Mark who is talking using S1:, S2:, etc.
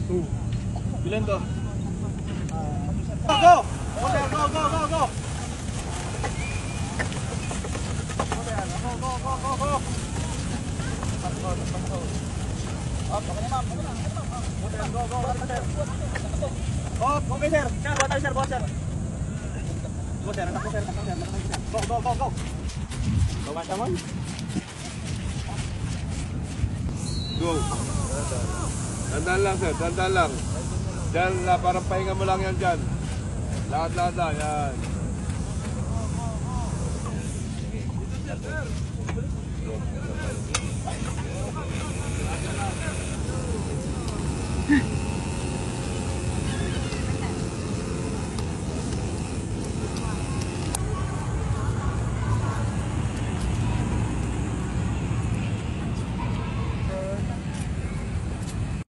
S1: Bilan to? Go! Go! Go! Go! Go! Go! Go! Okay, sir. Sir, buat tayo, sir. Buat, sir. Go, sir. Go, sir. Go, go, go, go. Bawa naman.
S2: Go. Dandan lang, sir. Dandan lang. Diyan, parang pahinga mo lang yan dyan. Lahat-lahat lang. Yan. Go.